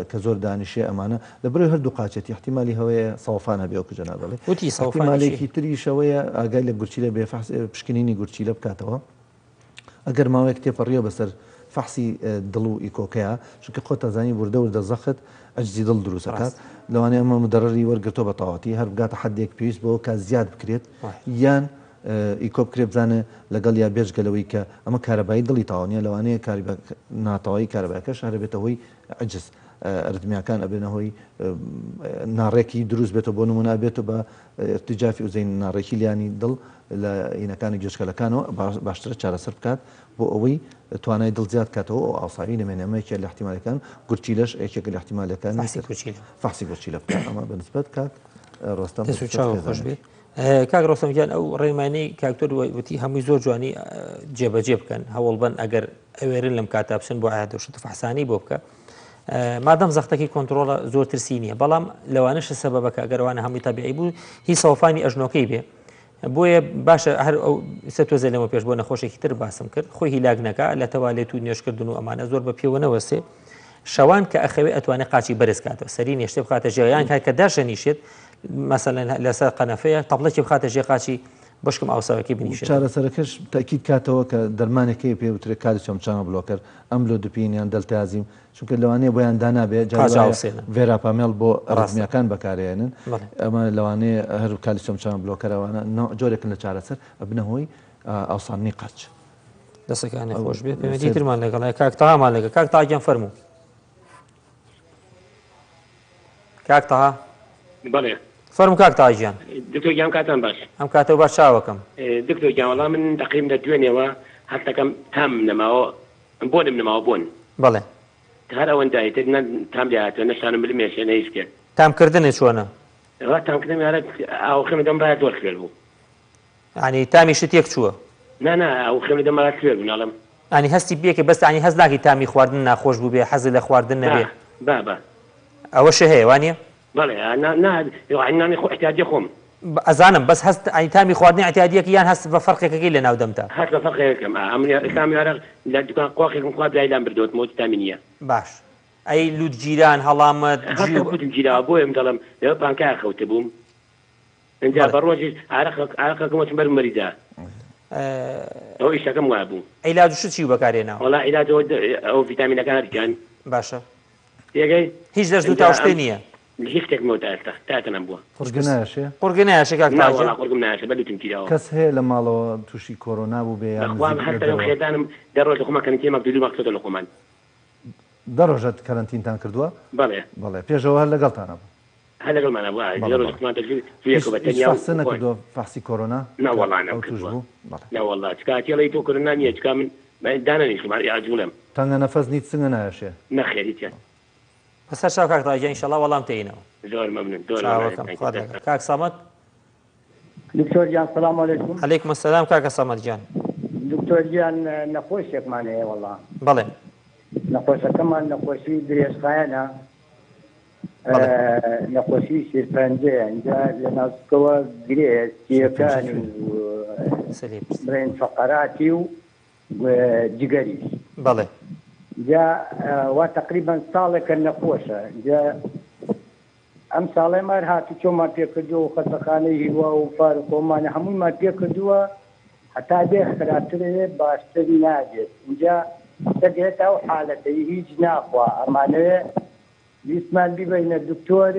کە زۆر دانیشێ ئەمانە لە بەرەوەی هەردوو قاچێتی احتیمالی هەوەیە سەوفان هەبێ وەکو جەنابەڵێ احتیمالێکی تریشەوەیە ئاگای لە گورچیلە بێ پشکنینی گورچیلە بکاتەوە ئەگەر ماوەیەک تێپەڕیە بەسەر فەحسی دڵ و ئیکۆکەیە چونکە خۆت ئەزانی وردە زەخت ئەجزی دڵ دروستەکات لەوانەیە ئەمە مدەڕەری وەرگرتۆ بە تەواوەتی هەر بگاتە حەدێک پێویست بەوە کە زیاد بکرێت یان ئیکۆ بکرێ بزانە لەگەڵ یا بێژگەلەوەی کە ئەمە کارەبایی دڵی تاوانیە لەوانەیە ناتەوەی کارەبایەکەش هەرە بێتە هۆی عجز ئەردمیاکان ئەبێنە هۆی ناڕێکی دروست بێتەوە بۆ نمونە بێتە بە ارتجافی وزەین ناڕێکی لیانی دڵ لە ئینەکانی گوێچکەلەکانەوە باشترە چارەسەر بکات بۆ ئەوەی توانای دڵ زیاد کاتەوە ئەو ئاساوی نمێنەمەیەکە لە احتیمالەکان گورچیلەش یەکێکە لە احتیمالەکان فحسی گورچیلە بکات ئەمە بەنسبەت کات ڕۆستەم خۆش بێت کاک ڕۆستەمگیان ئەو ڕێمانەی کاکتۆر وتی هەمووی زۆر جوانی جێبەجێ بکەن هەوڵ بن ئەگەر ئەوێرن لەم کاتا بچن بۆ ئاهاتۆشت فەحسانی بۆ بکە مادەم زەختەکی کۆنتترۆلە زۆر ترسی نییە بەڵام لەوانەش سەبەبەکە ئەگەروانە هەمووی تابیعی بوو هی سەوفانی ئەژنۆکەی بێ بۆیە باشە هەر ئەو تۆزە لەمە پێش بۆ نەخۆشێکی تر باسم کرد خۆی هیلاک نەکە لە تەوالێت و نوێشکردن و ئەمانە زۆر بە پێوەنەوەسێ شەوان کە ئەخەوێ ئەتوانێت قاچی بەرز کاتەوە سەری نێشتێ بخاتە ژێیان کە داشەنیشێت مەسەلەن لەسەر قەنەفەیە تەبڵێکی بخاتە ژێ قاچی بشکم ئاوساوەکی بنیشێت چارەسەرەکەش تاکید کاتەوە کە دەرمانێکی پێوترێ کالیسیۆم چانە بلۆکەر ئەملۆدوپینیان دەلتازیم چونکە لەوانەیە بۆیان دانابێت ڤێراپامێڵ بۆ ڕاستمیەکان بەکارێنن ئەمە لەوانەیە هەر کالیسیۆم چانە بلۆکەرەوانە جۆرێکن لە چارەسەر ئەبنەهۆی ئاوسانی قاچ دەستەکانی خۆش بێت پێویستی ترمان لەگەڵای کاکتەهامان لەگە کاک تاگیان فەرموو کاک تەها بەڵێ فەرموو کاک تاجیان دکتۆر گیان کاتان باش ئەم کاتەوە باش چاوەکەم دکتۆر گیان وەڵام من تقریم لە دوێنێەوە هەفتەکەم تام نەماوە بۆنم نەماوە بوون بەڵێ هەر ئەوەندای تر تام لاتوە نەشانم بلمێشێ نەیس کرد تامکردنت چۆنە تامکردم یارە ئاوخێمە دەم باید زۆر خوێر بوو ینی تامی شت یەک چووە نا ئەوخێمە دەم باید خوێر بوو ناڵم ئەنی هەستی بێکە بەست ئەنی هەست ناکەی تامی خواردن ناخۆش بوو بێ حەزی لە خواردن نەبێ با ئەوەش هەیە وانە بەڵێ نانی خۆ احتیاجی خۆم ئەزانم بەس هەست ئەنی تامی خواردنی احتیاجیەکە یان هەست بە فەرقێکەکەی لە ناودەمتا هەست بە فەرقێکم ئەمریکام یارە لە دوکان قۆقێکم خوا برایلام بردەوت مۆتی تامی نییە باش ئەی لوت جیران هەڵامەت گیرا بۆیم دەڵم لەوە پانکای خەوتە بووم اینجا بە ڕۆژی ئارەقەکەمەچ بەر مەریدا ئەو ئیشەکەم وا بوو عیلاج شت چی بەکارێناوە وەڵا عیلاج ئەو ڤیتامینەکان هەرگیان باشە تێگەی هیچ دەست دوو تا شتێ نییە هیچ شتێک مۆتاستا تاتەنم بووە قورگناشێ قورگنایشە کاک تاجیان قورگم ناشە بەلوتم گیراوە کەس هەیە لە ماڵەوە تووشی کۆرۆنا بوو بێ بەخوام هەر لەو خێدانم دەڕۆژ لە خۆمەکەن تێمە دوو مەقصودە لە خۆمان دەڕۆژەت کەرەنتینتان کردووە بەڵێ بەڵێ پێشەوە هەر لەگەڵتانە بوو هەر لەگەڵمانە نەکردووە فەحسی کۆرۆنا ناوەڵا چکاتێڵی تۆ کۆرۆنا نییە چکا من دانەنیشمان یاجوولم تەنگە نەفەس نیت سنگە نایەشێ نەخێریتیان بەسەر چاو کاک تاجیان ئینشەڵا وەڵام تێینەوە زۆر مەمنون کاک سامەد دکتۆر گیان سەلام عەلەیکوم عەلەیکوم ئەسەلام کاکە سامەد گیان دکتۆر گیان نەخۆشێکمان هەیە وەڵا بەڵێ نەخۆشەکەمان نەخۆشی درێژخایەنە نەخۆشی شێرپەنجەیە اینجا لە ناوچکەوە گرێ سیەکانی برێن فەقەراتی و جگەریش بەڵێ جا وا تقریبان ساڵێکە نەخۆشە جا ئەم ساڵێ مار هاتو چۆمان پێکردووە و خەتەخانەی هیوا و فارقۆمانە هەموویمان پێکردووە هەتا بێ خراپترێ باشتر ناگێت اینجا دەگێت ئەو حالەتەی هیچ ناخوا ئەمانەوێ ویسمان بیبینە دکتۆر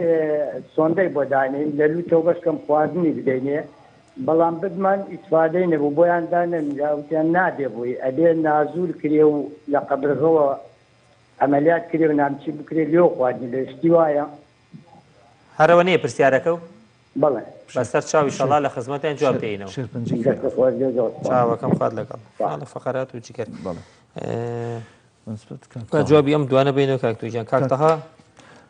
سۆندەی بۆ دانین لە لوتەوە بەشکەم خواردنی بدەینێ بەڵام بدمان ئیسفادەی نەبوو بۆیان دانەوتیان نادێ بووی ئەبێ نازور کرێ و لە قەبرغەوە ئەمەلیات کرێ و نامچی بکرێ لێو خواردنی لە شتی وایە هەرەوە نییە پرسیارەکە و بەڵێ بەسەر چاوی شەڵا لە خزمەتیان جواب دێنەوە چاوەکەم خوارد لەگەڵ لە فەقەرات و جگەر جوابی ئەم دوانە بینەوە کاکتۆجیان کاکتەها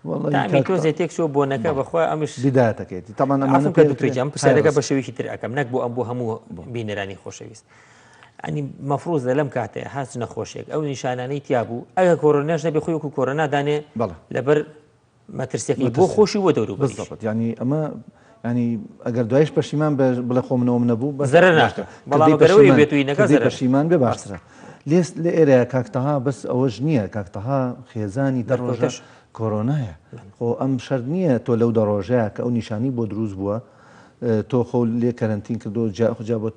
تامی تۆزێ تێک چۆ بۆنەکە بەخوا ئەمش بدایەتەکەیتی تامان ئەمانە کە دوتۆجیان پرسیارەکە بە شێوەیەکی تر ئەەکەم نەک بۆ ئەم بۆ هەموو بینەرانی خۆشەویست ئەنی مەفروضە لەم کاتەیە هاست نەخۆشێک ئەو نیشانانەی تیا بوو ئەگە کۆرۆناش نەبێ خۆی وەکو کۆرۆنا دانێ لەبەر مەترسیەکەی بۆ خۆشی بۆ دەورو بزەبەت ینی ئەمە ینی ئەگەر دوایش پەشیمان بڵێ خۆمنەوە نەبوو زەرەر ناکە بەڵام ئەگەرەوەی بێتوی نەکە پەشیمان بێ باشترە لێست لە ئێرەیە کاکتەها بەس ئەوەش نییە کاکتەها خێزانی دەڕۆژەش کۆرۆنایە خۆ ئەم شەر نییە تۆ لەو دەڕۆژەیە کە ئەو نیشانی بۆ دروست بووە تۆ خۆ لێ کەرەنتین کردو جا بۆ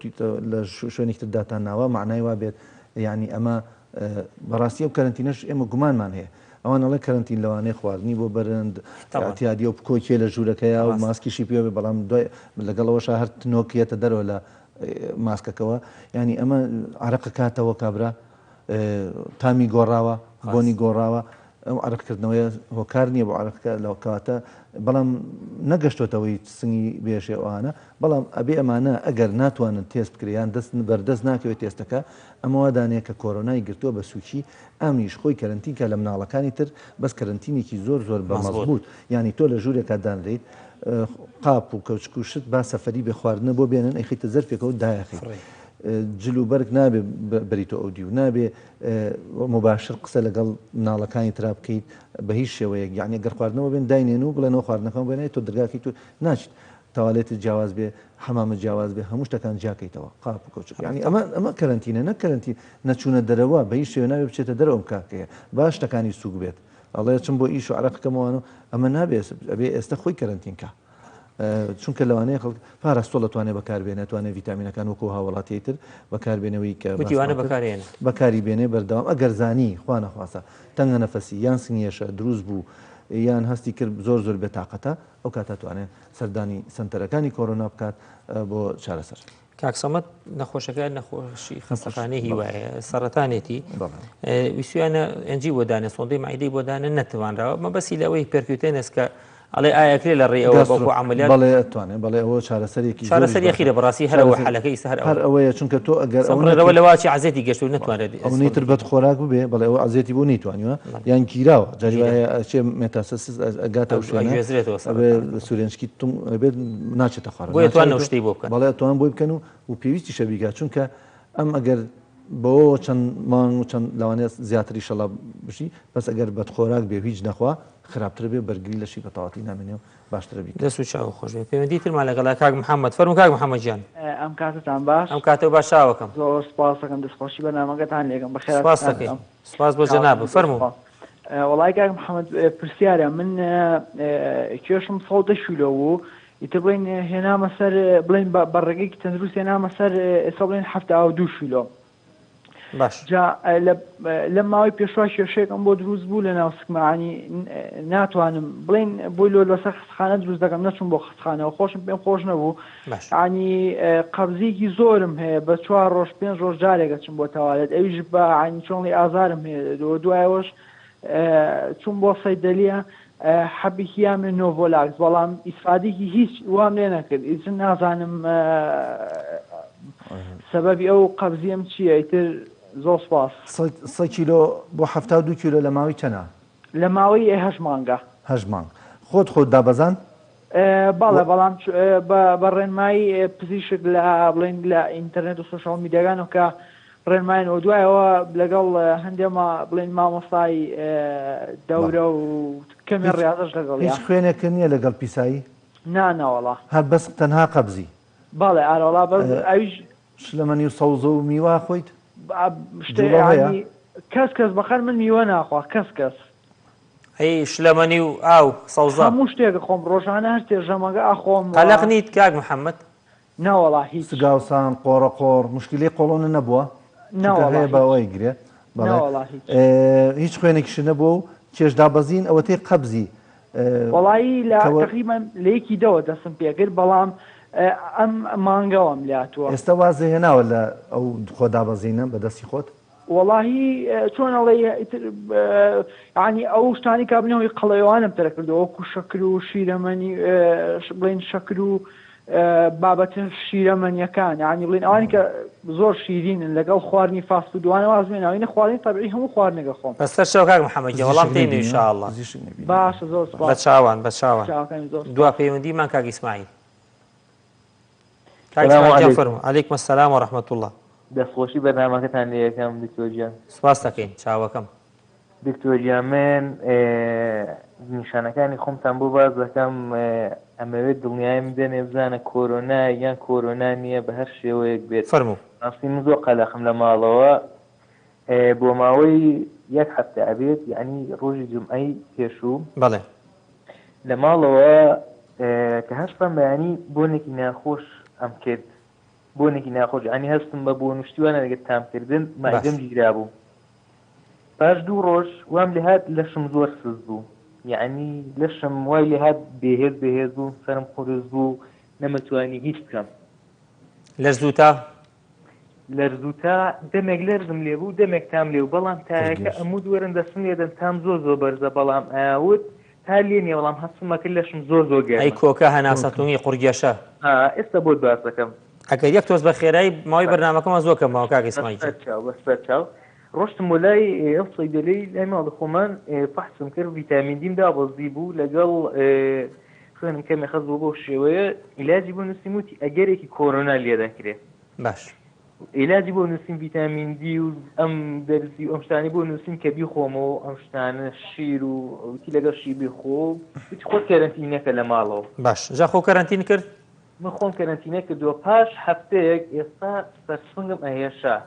لە شوێنێک ترداتان ناوە معنای وا بێت ینی ئەمە بەڕاستی ئەو کەرەنتینەش ئێمە گومانمان هەیە ئەوان ئەڵێ کەرەنتین لەوانەیە خواردنی بۆ بەرند ئەتیادی و کۆکێ لە ژوورەکەیە و ماسکیشی پێ بەڵام لەگەڵەوەشە هەر نۆکیەتە دەرەوە لە ماسکەکەەوە ینی ئەمە عرەقە کاتەوە کابرا تامی گۆڕاوە بۆنی گۆڕاوە ئەو عرەقکردنەوەی هۆکار نییە بۆ عرەقەکە لەو کاتە بەڵام نەگەشتۆتەوەی سنگی بێشێ ئەوانە بەڵام ئەبێ ئەمانە ئەگەر ناتوانن تێست بکریان دەست بەردەست ناکەوێت تێستەکە ئەمەوە دانەیە کە کۆرۆنای گرتووە بە سوچی ئەمیش خۆی کەرەنتینکە لە مناڵەکانی تر بەس کەرەنتینێکی زۆر بە مەزبوط ینی تۆ لە ژوورێکە دانرێیت قاپ و کەوچک و شت با سەفەری بێ خواردنە بۆ بێنن ئەیخیتە زەرفێکەوە دایەخی جلوبەرگ نابێ بریتۆ ئەو دی و نابێ مباشر قسە لەگەڵ مناڵەکانی ترا بکەیت بە هیچ شێوەیەک یعنی گەر خواردنەوە بێن داینێن و بڵێنەوە خواردنەکان بێنێت تۆ دەرگاکەی تو ناچیت تاوالێتت جیاواز بێ حەمامە جیاواز بێ هەموو شتەکان جیاکەیتەوە قاپ و کەوچک یعنی ئەمە کەرەنتینە نە کەرەنتین نەچوونە دەرەوە بە هیچ شێوە نابێ بچێتە دەرەوە ئەم کاکەیە باش شتەکانی سووک بێت ئەڵێ چم بۆ ئیش و عەرەقەکەمەوە ئەمە نابێت ئەبێ ئێستا خۆی کەرەنتینکە چونکە لەوانەیە خەڵک پاراستۆ دەتوانێت بەکاربێنێت توانێت ڤیتامینەکان وەکو هاوڵاتی تر بەکاربێنەوەی کە بەکاری بێنێ بەردەوام ئەگەرزانی خوا نەخواسە تەنگە نەفەسی یان سنگێشە دروست بوو یان هەستی کرد زۆر بێتاقەتە ئەو کاتە توانێت سەردانی سنتەرەکانی کۆرۆنا بکات بۆ چارەسەر. کاکسەمەد نەخۆشەکە نەخۆشی خەستەخانەی هیوایە سەرەتانێتی ویسویانە ئەنجی بۆ دانە سۆندەی مایدەی بۆ دانە نەتوانراوە مە بەسی لەوەی پێرکوتێنس کە ئەڵێ ئاەکرێ لە ڕێەوە بەڵکو عملیات بەڵێ ئەتوانێت بەڵێ ئەوە چارەسەرێکی چارەسەریەخیرە بەڕاستی هەرەوە حەلەکەی سەر ئەوەیە چونکە تۆ ئەگەر ئەوەوە لەواچی عزێتی گەشت و نتوانێت ئەو نیتر بەت خۆراک ببێ بەڵێ ئەوە عزێتی بۆ نیتوانیوە یان گیراوە جاریواایە ئەچێ مێتاسەس ئەگاتە شوێنێتەوە سوورێنشکی تم بێت ناچێتە خوارد بۆ توان شتەی بۆ بکەن بەڵێ ئەتوان بۆی بکەن و پێویستی شەبیگا چونکە ئەم ئەگەر بۆ چەند مانگ و چەند لەوانێت زیاتری شەڵا بشی بەس ئەگەر بەت خۆراک بێ هیچ نەخوا خراپتر بێ بەرگری لەشی بەتەواتی نامێنێ و باشترە بیت دەست و چاو خۆش بێ پەیوەندی ترمان لەگەڵا کاک محەممەد فەرموو کاک محەممەد گیان ئەم کاتتان باش ئەم کاتەوە باش چاوەکەم زۆر سپاس دەکەم دەستخۆشی بەنامەکەتان لێگەم بەخێر سپاس بۆ جەناب فەرموو وڵای کاک محەممەد پرسیارە من کێشم 100 کیلۆ و ئیتر بڵین هێنامە سەر بڵین بەڕێگەیەکی تەندروست هێنامە سەر ئێستا بڵین 72 کیلۆ جا لە ماوەی پێشوا کێشەیەکم بۆ دروست بوو لە ناو سکمانی ناتوانم بڵین بۆی لۆ لەسەر خستخانە دروست دەکەم نەچوم بۆ خستخانەوە خۆشم پێم خۆش نەبوو ینی قەبزێکی زۆرم هەیە بە 4 ڕۆژ 5 ڕۆژ جارێکە چم بۆ تەوالێت ئەویش بە ینی چۆنڵی ئازارم هەیە دوایەوەش چوون بۆ سەیدەلیە حەبێکی یامێ نۆڤۆلاکس بەڵام ئیسفادێکی هیچ وام لێ نەکرد ئیچ نازانم سەبەبی ئەو قەبزیم چییە ئیتر زۆر سپاس 100 کیلۆ بۆ 72 کیلۆ لە ماوەی چەنە لە ماوەی 8 مانگە 8 مانگ خۆت دابەزان باڵێ بەڵام بە ڕێنمایی پزیشک لە بڵین لە ئینتەرنێت و سوشال میدیاگانەوە کە ڕێنمایەوە دوایەوە لەگەڵ هەندێمە بڵین مامۆستای دەورە و کەمی ڕاضش لەگەڵ هیچ خوێنێک نییە لەگەڵ پیسایی نانەوەڵا هەر بەس تەنها قەبزی باڵێ ئارۆڵا بەس ئەویش شلەمەنی و سەوزە و میوا خۆیت کەس بەخەر من میوە ناخوا کەس ئەی شلەمەنی و ئاو سەوزە هەموو شتێک خۆم ڕۆژانە هەر تێژەمەگە ئاخۆم قەلەق نیت کاک محەممەد ناوەڵا هیچ سگاوسان قۆڕەقۆڕ مشکلی قۆڵۆنە نەبووە هەیە باوای گرێ هیچ خوێنێکیش نەبووە و کێشدابەزین ئەوە تێ قەبزی وەڵایی لە تقریبان لەیەکی دەوە دەستم پێکرد بەڵام ئەم مانگەوەم لاتووە ئێستا وازە هێناوە لە ئەو خۆدابەزینە بەدەستی خۆت وەڵاهی چۆنەڵێ ینی ئەو شتانی کابنەوەی قەڵەوانم تەرە کردەوە وەکو شەکر و شیرەمەنی بڵین شەکر و بابەتن شیرەمەنیەکان ینی بڵین ئەوانی کە زۆر شیرینن لەگەڵ خواردنی فاستفودوانە وازمێنەوەی خواردنی تەبیعی هەموو خواردنەکە خۆم بەسەر شەو کاک محەممەد وەڵام تێنێ ئینشاءڵڵا باشە زۆر بە چاوان دوا پەیوەندیمان کاک ئیسماعیل عەلەیکم السەلام وەڕەحمەتوڵڵا دەستخۆشی بەرنامەکەتان لێ یەکەم دکتۆر گیان سپاس دەکەین چاوەکەم دکتۆر گیان من نیشانەکانی خۆمتان بۆ باز دەکەم ئەمەوێت دڵنیایم بدەنێ بزانە کۆرۆنا یان کۆرۆنا نییە بە هەر شێوەیەک بێت فەرموو ڕاستی من زۆر قەلەقم لە ماڵەوە بۆ ماوەی 1 هەفتە ئەبێت یعنی ڕۆژی جومعەی پێشوو بەڵێ لە ماڵەوە کە هەستم بەیانی بۆنێکی ناخۆش ئەم کرد بۆنێکی ناخۆش ینی هەستم بە بۆ نوشتیوانە دەگەت تامکردن مادەم گیرا بوو پاش 2 ڕۆژ وام لێ هات لەشم زۆر سز بوو یعنی لەشم وای لێ هات بێهێز بوو سەرم خۆرز بوو نەمەتوانی هیچ بکەم لەرزووتا دەمێک لەرزم لێ بوو دەمێک تام لێ و بەڵام تایەکە ئەموو دووەرن دەستم لێدەن تام زۆر بەرزە بەڵام ئاوت تا لێنێ بەڵام هەستمەکرد لەشم زۆر گەرمە ئەی کۆکە هەناسەتونی قورگێشە ئێستا بۆت باس دەکەم ئەگەر یەک تۆز بە خێرایی ماوەی بەرنامەکەمە زۆر کەمەوە کاک ئیسماعیل بەسەر چاو ڕۆشتم بۆ لای ئەو سەیدەلەی لای ماڵە خۆمان فەحسم کرد ڤیتامین دیم دابەزی بوو لەگەڵ خوێنم کەمێ خەز بۆ شێوەیە عیلاجی بۆ نووسیم وتی ئەگەرێکی کۆرۆنا لێ دەکرێت باش عیلاجی بۆ نووسیم ڤیتامین دی و ئەم دەرزی ئەم شتانی بۆ نووسیم کە بیخۆمەوە ئەم شتانە شیر و وتی لەگەڵ شی بیخۆ وتی خۆت کەرەنتینەکە لە ماڵەوە باش جا خۆ کەرەنتین کرد من خۆم کەرەنتینە کردووە پاش هەفتەیەک ئێستا سەرسنگم ئەهێشا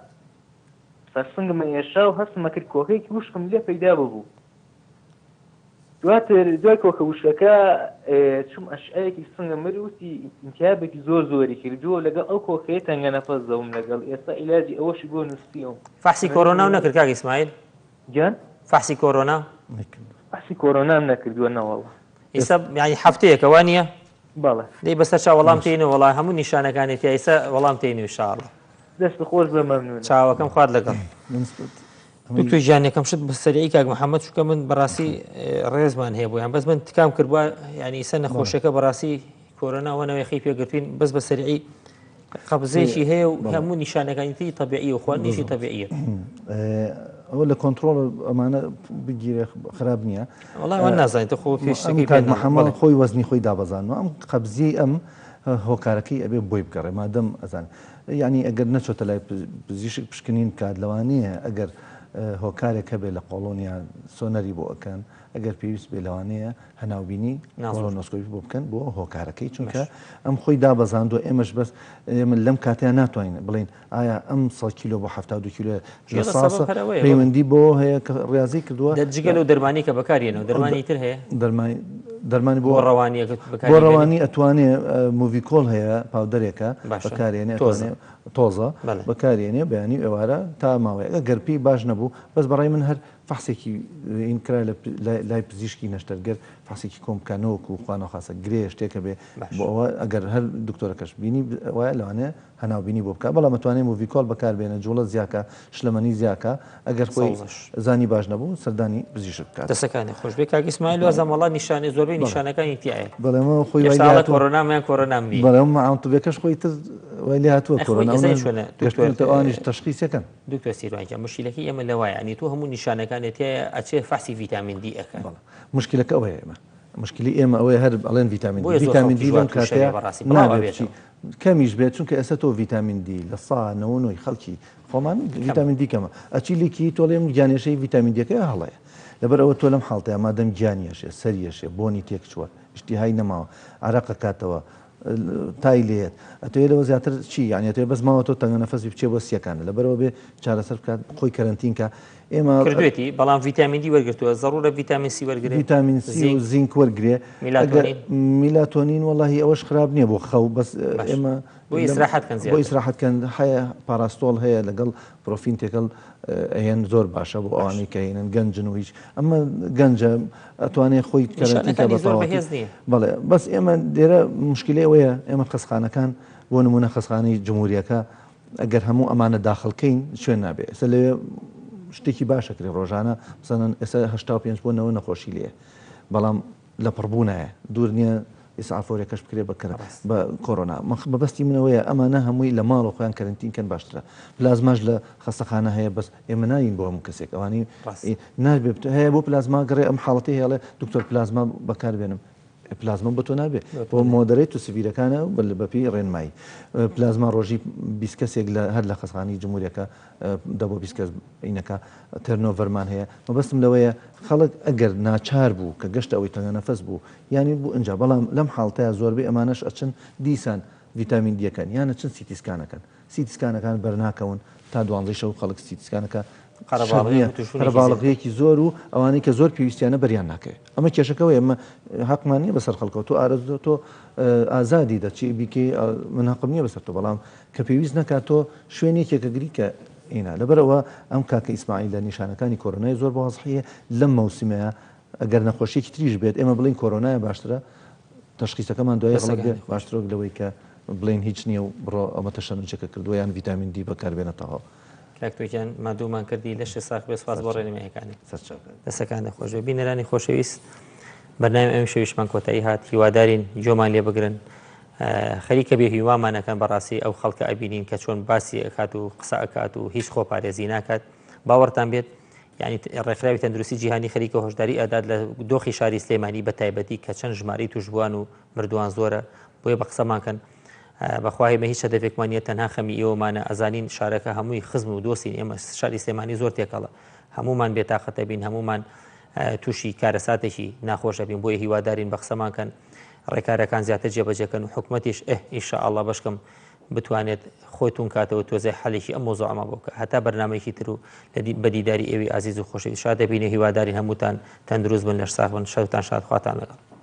سەرسنگم ئێشا و هەستمە کرد کۆکەیەکی وشکم لێ پەیدا ببوو دواتر دوای کۆکە وشەکە چوم ئەشعەیەکی سنگم مروتی ئینتیابێکی زۆر زۆری کردووە لەگەڵ ئەو کۆکەیە تەنگە نەفەزەوم لەگەڵ ئێستا عیلاجی ئەوەشی بۆ نووسیەوە فحسی کۆرۆنا و نەکرد کاک ئیسماعیل گیان فحسی کۆرۆنا فحسی کۆرۆنام نەکردووە نەوەڵە ئێستا یعنی هەفتەیەکە وان نییە بەڵێ دەی بەسەر چا وەڵام تێنە وەڵای هەموو نیشانەکانێتی ئێستا وەڵام تێنی انشاءالله دەست خۆش بە مەمنون چاوەکەم خوارد لەگەڵ دوکتۆر ژیان یەکەم شت بە سەریعی کاک محەممەد چووکە من بەڕاستی ڕێزمان هەیە بۆیان بەس من تکام کردووە ینی ئیسە نەخۆشەکە بەڕاستی کۆرۆناوەنەوەی خی پێگرتوین بەس بە سەریعی قەبزەیەکی هەیە و هەموو نیشانەکانی تەبیعی و خواردنیشی تەبیعیە ئەوە لە کۆنتترۆل ئەمانە بگیرێ خراپ نییە وڵای من نازانیت خۆ پێشتەکەی کاک محەممەد خۆی وەزنی خۆی دابەزانەوە ئەم قەبزی ئەم هۆکارەکەی ئەبێ بۆی بگەڕێ مادەم ئەزان ینی ئەگەر نەچۆتە لای پزیشک پشکنین کات لەوانەیە ئەگەر هۆکارێک هەبێ لە قۆڵۆنیا سۆنەری بۆ ئەەکەن ئەگەر پێویست بێ لەوانەیە هەناوبینی کۆلۆنۆسکۆپی بۆ بکەن بۆ هۆکارەکەی چونکە ئەم خۆی دابەزاندوە ئێمەش بەس ئێمە لەم کاتیان ناتوانین بڵین ئایا ئەم 100 کیلۆ بۆ 72 کیلۆ پەیوەندی بۆ هەیە کە ڕاضی کردووە جگەل و دەرمانی کە بەکارێنەوە دەرمانی تر هەیە دەرمانی بۆ ڕەوانیە بۆ ڕەوانی ئەتوانێت موڤیکۆل هەیە پاودەرێکە بەکارێنێ تۆزە بەکارێنێ بەیانی ئێوارە تا ماوەیە گەرپی باش نەبوو بەس بەڕای من هەر فحسێکی این کرا لای پزیشکی نەشتەرگەر فحسێکی کۆمکانەوەکو و خوانەخواسە گرێ شتێکە بێ بۆ ئەوە ئەگەر هەر دکتۆرەکەش بینی وایە لەوانەیە هەناوبینی بۆ بکە بەڵام متوانێت موڤیکۆل بەکاربێنە جوڵە زیاکە شلەمەنی زیاکە ئەگەر خۆی زانی باش نەبوو سەردانی پزیشک بکات دەسەکانی خۆش بێ کاک ئیسماعیل وازە مەڵا نیشانەی زۆربەی نیشانەکانی تایە بەڵێمە خۆی کۆرۆنامیان کۆرۆنام نی بەڵێم مەعامتوبەکەش خۆی تر ولی هاتووە کۆرۆناوانیش تەشخیصەکەن دکتۆر سیروانجا مشکلەکەی ئێمە لەوایە ئەنی تو هەموو نیشانەکانێت هەیە ئەچێ فحسی ڤیتامین دی ئەەکە مشکلەکە ئەوەیە ئێمە مشکلی ئێمە ئەوەیە هەر ئەڵێن ڤیتامین دی لەم کاتەیە نابێت کەمیش بێت چونکە ئێستا تۆ ڤیتامین دی لە سانەوەی خەڵکی خۆمان ڤیتامین دی کەمە ئەچیلێکی تۆڵێم گیانێشەی ڤیتامین دیەکە هەڵەیە لەبەر ئەوە تۆ لەم حاڵتەیە مادەم گیانیەشێ سەریەشێ بۆنی تێک چووە شتیهای نەماوە عراق کاتەوە تای لێت ئەتوێ لەوە زیاتر چی یانێتێ بەس ماوە تۆ تەنگە نەفەسی بچێ بۆ سیەکانە لەبەرەوە بێ چارەسەر بکات خۆی کەرەنتینکە ئێمە کردوێتی بەڵام ڤیتامین دی وەرگرتووە زەڕورە ڤیتامین سی وەرگێ ڤیتامین سی و زینک وەرگێ میلاتۆنین وەڵی ئەوەش خراپ نییە بۆ خەو بەس ئێمە بۆ ئیسراحەتکەن هەیە پاراستۆڵ هەیە لەگەڵ پرۆفین تێکەڵ ئەهێن زۆر باشە بۆ ئەوانەی کە هێنن گەنجن و هیچ ئەمە گەنجە ئەتوانێت خۆی کەرەنتینکە بەڵێ بەس ئێمە دێرە مشکلێ ئەوەیە ئێمە خەسخانەکان بۆ نمونە خەسخانەی جمهوریەکە ئەگەر هەموو ئەمانە داخڵکەین شوێن نابێت ئێستا لەوێ شتێکی باشەکرێ ڕۆژانە مثلەن ئێستا 85 بۆ نەوە نەخۆشی لێ بەڵام لە پڕبوونایە دوور نییە ئیسعافۆرێکەش بکرێ بە کۆرۆنا بەبستی منەوەیە ئەمانە هەمووی لە ماڵ و خۆیان کەرنتینکەن باشترە پلازماش لە خەستەخانە هەیە بەس ئێمە ناین بۆ هەموو کەسێک ئەوانی نابێت هەیە بۆ پلازما گەڕێ ئەم حاڵەتی هێڵێ دکتۆر پلازما بەکاربێنم پلازما بۆ تۆ نابێت بۆ مۆدەرێت و سڤیرەکانە بەپی ڕێنمایی پلازما ڕۆژی 20 کەسێک هەر لە خەسخانی جمهوریەکە دەبۆ 20 کەس اینەکە تەرنۆڤەرمان هەیە مەبەستم لەوەیە خەڵک ئەگەر ناچار بوو کە گەشت ئەوەی تەنگە نەفەس بوو ینی بوو ئەنج بەڵام لەم حاڵتەیە زۆربەی ئەمانەش ئەچن دیسان ڤیتامین دیەکەن یانە چەند سیتیسکانەکەن سیتیسکانەکان بەرناکەون تا 12 شەو خەڵک سیتیسکانەکە قەرەباڵغەیەکی زۆر و ئەوانەی کە زۆر پێویستیانە بەریان ناکەێت ئەمە کێشەکەەوە ئێمە حەقمان نییە بەسەر خەڵکەوە تۆ ئارەزۆ تۆ ئازادی دەچی بیکەی من حەقم نییە بەسەر تۆ بەڵام کە پێویست نەکات تۆ شوێنێکێکە گریکە ئینە لەبەرەوە ئەم کاکە ئیسماعیل لە نیشانەکانی کۆرۆنای زۆر بەوازحەیە لەم مەوسیمەیە ئەگەر نەخۆشیێکی تریش بێت ئێمە بڵین کۆرۆنایە باشترە تەشخیصەکەمان دوای غەڵک بێت باشترۆ لەوەی کە بڵین هیچ نییە و بڕۆ ئەمە تەشەنجەکە کردووە یان ڤیتامین دی بەکاربێنێتەوە کاکتۆکیان مادوومان کردی لە شێ ساق بێ سپاس بۆ ڕێنماییەکانی دەسەکان خۆشەوی بینەرانی خۆشەویست بەرنامە ئەم شەویشمان کۆتایی هات هیوادارین جۆمان لێ بگرن خەریکە بێ هیوامانەکان بەڕاستی ئەو خەڵکە ئەبینین کە چۆن باسی ئەکات و قسە ئەکات و هیچ خۆپارێزی ناکات باوەڕتان بێت یعنی ڕێکخراوی تەندروستی جیهانی خەریکە هۆشداری ئەدات لە دۆخی شاری سلێمانی بە تایبەتی کە چەند ژماری توشبووان و مردووان زۆرە بۆیە بە قسەمانکەن بەخواهێمە هیچ هەدەفێکمانە تەنها خەمی ئێوەمانە ئەزانین شارەکە هەمووی خزم و دۆسین ئێمە شاری سلێمانی زۆر تێکەڵە هەمومان بێتاقەتە بین هەمومان تووشی کارەساتێکی ناخۆشە بین بۆیە هیوادارین بە قسەمانکەن ڕێکارەکان زیاتر جێبەجێکەن و حکوومەتیش ئینشاءالله بەشکەم بتوانێت خۆتون کاتەوە تۆزای حەلێکی ئەم مۆزوع ئەمە بۆکە هەتا بەرنامەیەکی تر و بە دیداری ئێوەی عزیز و خۆشەویست شاد دەبینە هیوادارین هەمووتان تەندروست بن لەش ساغ بن شەوتان شاد خواتان لەگەڵ